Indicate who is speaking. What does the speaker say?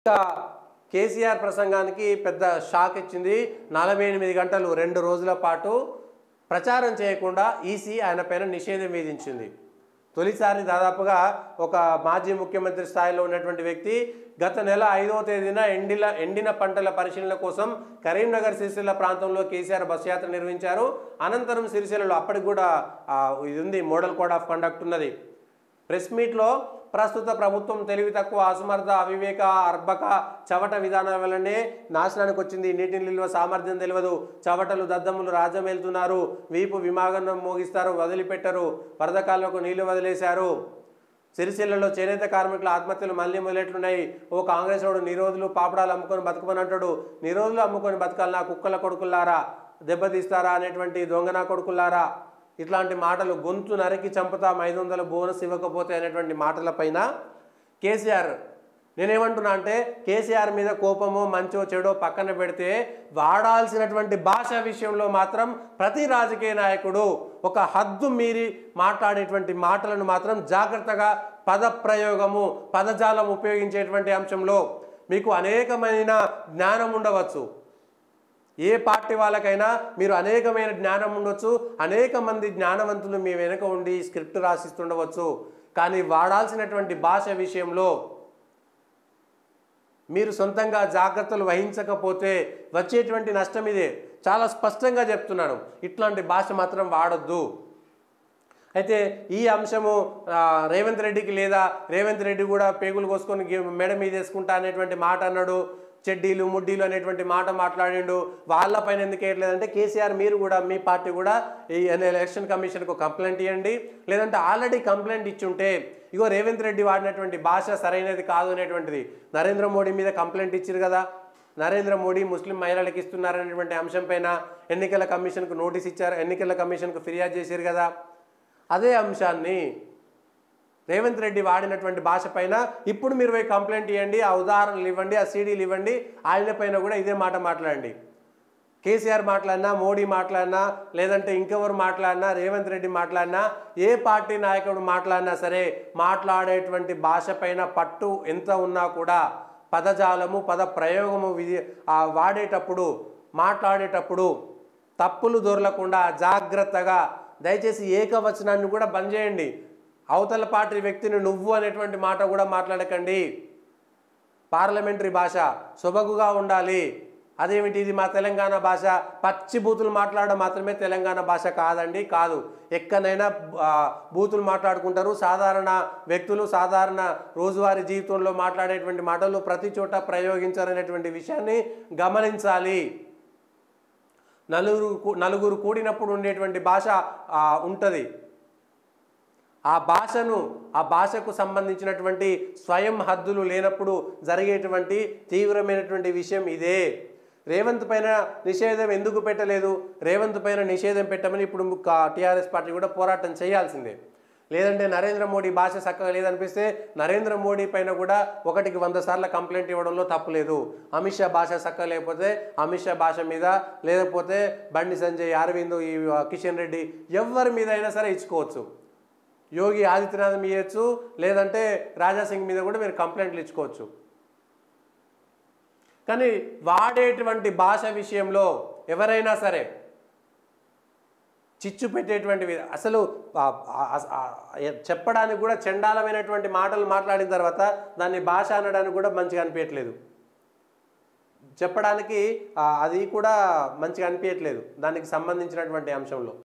Speaker 1: ఇంకా కేసీఆర్ ప్రసంగానికి పెద్ద షాక్ ఇచ్చింది. 48 గంటలు 2 రోజుల పాటు ప్రచారం చేయకుండా ఈసీ ఆయన పైన నిషేధం విధించింది. తొలిసారి దాదాపుగా ఒక మాజీ ముఖ్యమంత్రి స్థాయిలో ఉన్నటువంటి వ్యక్తి గత నెల 5వ తేదీన ఎండిన పంటల పరిశీలన కోసం కరీంనగర్ సిరిసిల్ల ప్రాంతంలో కేసీఆర్ బస్ యాత్ర నిర్వహించారు. అనంతరం సిరిసిల్లలో అప్పటికి కూడా ఇది ఉంది, మోడల్ కోడ్ ఆఫ్ కండక్ట్ ఉన్నది. ప్రెస్ మీట్లో ప్రస్తుత ప్రభుత్వం తెలివి తక్కువ, అసమర్థ, అవివేక, అర్భక, చవట విధానాల వల్లనే నాశనానికి వచ్చింది. నీటిని నిల్వ సామర్థ్యం తెలియదు, చవటలు దద్దములు రాజ్యం వెళ్తున్నారు, వీపు విమాగనం మోగిస్తారు, వదిలిపెట్టరు, వరదకాలకు నీళ్లు వదిలేశారు. సిరిసిల్లలో చేనేత కార్మికుల ఆత్మహత్యలు మళ్ళీ మొదలెట్లున్నాయి. ఓ కాంగ్రెస్ వాడు నిరోధులు పాపడాలు అమ్ముకొని బతుకమని అంటాడు. నిరోధులు అమ్ముకొని బతకాలన్నా కుక్కల కొడుకుల్లారా, దెబ్బతీస్తారా అనేటువంటి దొంగనా కొడుకుల్లారా, ఇట్లాంటి మాటలు, గొంతు నరికి చంపుతాం 500 బోనస్ ఇవ్వకపోతే అనేటువంటి మాటలపైన కేసీఆర్, నేనేమంటున్నా అంటే కేసీఆర్ మీద కోపమో మంచో చెడో పక్కన పెడితే వాడాల్సినటువంటి భాష విషయంలో మాత్రం ప్రతి రాజకీయ నాయకుడు ఒక హద్దు మీరి మాట్లాడేటువంటి మాటలను మాత్రం జాగ్రత్తగా పదప్రయోగము, పదజాలం ఉపయోగించేటువంటి అంశంలో మీకు అనేకమైన జ్ఞానం ఉండవచ్చు. ఏ పార్టీ వాళ్ళకైనా మీరు అనేకమైన జ్ఞానం ఉండొచ్చు, అనేక మంది జ్ఞానవంతులు మీ వెనుక ఉండి స్క్రిప్ట్ రాసిస్తుండవచ్చు. కానీ వాడాల్సినటువంటి భాష విషయంలో మీరు సొంతంగా జాగ్రత్తలు వహించకపోతే వచ్చేటువంటి నష్టం ఇదే. చాలా స్పష్టంగా చెప్తున్నాను, ఇట్లాంటి భాష మాత్రం వాడొద్దు. అయితే ఈ అంశము రేవంత్ రెడ్డికి లేదా రేవంత్ రెడ్డి కూడా పేగులు కోసుకొని మెడ మీద వేసుకుంటా అనేటువంటి మాట అన్నాడు. చెడ్డీలు ముడ్డీలు అనేటువంటి మాట మాట్లాడిండు. వాళ్ళపైన ఎందుకు వేయట్లేదంటే కేసీఆర్ మీరు కూడా మీ పార్టీ కూడా ఈ ఎలక్షన్ కమిషన్కు కంప్లైంట్ ఇవ్వండి. లేదంటే ఆల్రెడీ కంప్లైంట్ ఇచ్చుంటే ఇగో రేవంత్ రెడ్డి వాడినటువంటి భాష సరైనది కాదు అనేటువంటిది నరేంద్ర మోడీ మీద కంప్లైంట్ ఇచ్చారు కదా. నరేంద్ర మోడీ ముస్లిం మహిళలకు ఇస్తున్నారనేటువంటి అంశం పైన ఎన్నికల కమిషన్కు నోటీస్ ఇచ్చారు, ఎన్నికల కమిషన్కు ఫిర్యాదు చేశారు కదా. అదే అంశాన్ని రేవంత్ రెడ్డి వాడినటువంటి భాష పైన ఇప్పుడు మీరు పోయి కంప్లైంట్ ఇవ్వండి, ఆ ఉదాహరణలు ఇవ్వండి, ఆ సీడీలు ఇవ్వండి. ఆయన పైన కూడా ఇదే మాట మాట్లాడండి. కేసీఆర్ మాట్లాడినా, మోడీ మాట్లాడినా, లేదంటే ఇంకెవరు మాట్లాడినా, రేవంత్ రెడ్డి మాట్లాడినా, ఏ పార్టీ నాయకుడు మాట్లాడినా సరే మాట్లాడేటువంటి భాష పైన పట్టు ఎంత ఉన్నా కూడా పదజాలము, పద ప్రయోగము వాడేటప్పుడు, మాట్లాడేటప్పుడు తప్పులు దొరలకుండా జాగ్రత్తగా దయచేసి ఏకవచనాన్ని కూడా బంద్ చేయండి. అవతల పార్టీ వ్యక్తిని నువ్వు అనేటువంటి మాట కూడా మాట్లాడకండి. పార్లమెంటరీ భాష సొబగుగా ఉండాలి. అదేమిటి, ఇది మా తెలంగాణ భాష, పచ్చి బూతులు మాట్లాడడం మాత్రమే తెలంగాణ భాష కాదండి, కాదు. ఎక్కడైనా బూతులు మాట్లాడుకుంటారు. సాధారణ వ్యక్తులు సాధారణ రోజువారీ జీవితంలో మాట్లాడేటువంటి మాటలు ప్రతి చోట ప్రయోగించాలనేటువంటి విషయాన్ని గమనించాలి. నలుగురు కూడినప్పుడు ఉండేటువంటి భాష ఉంటుంది. ఆ భాషకు సంబంధించినటువంటి స్వయం హద్దులు లేనప్పుడు జరిగేటువంటి తీవ్రమైనటువంటి విషయం ఇదే. రేవంత్ పైన నిషేధం ఎందుకు పెట్టలేదు? రేవంత్ పైన నిషేధం పెట్టమని ఇప్పుడు టీఆర్ఎస్ పార్టీ కూడా పోరాటం చేయాల్సిందే. లేదంటే నరేంద్ర మోడీ భాష చక్కగా లేదనిపిస్తే నరేంద్ర మోడీ పైన కూడా 1కి 100 సార్లు కంప్లైంట్ ఇవ్వడంలో తప్పు లేదు. అమిత్ షా భాష చక్కగా లేకపోతే అమిత్ షా భాష మీద, లేకపోతే బండి సంజయ్, అరవింద్, ఈ కిషన్ రెడ్డి, ఎవరి మీద అయినా సరే ఇచ్చుకోవచ్చు. యోగి ఆదిత్యనాథ్ మీద ఇవ్వచ్చు, లేదంటే రాజాసింగ్ మీద కూడా మీరు కంప్లైంట్లు ఇచ్చుకోవచ్చు. కానీ వాడేటువంటి భాష విషయంలో ఎవరైనా సరే చిచ్చు పెట్టేటువంటివి, అసలు చెప్పడానికి కూడా చండాలమైనటువంటి మాటలు మాట్లాడిన తర్వాత దాన్ని భాష అనడానికి కూడా మంచిగా అనిపించట్లేదు. చెప్పడానికి అది కూడా మంచిగా అనిపించట్లేదు దానికి సంబంధించినటువంటి అంశంలో.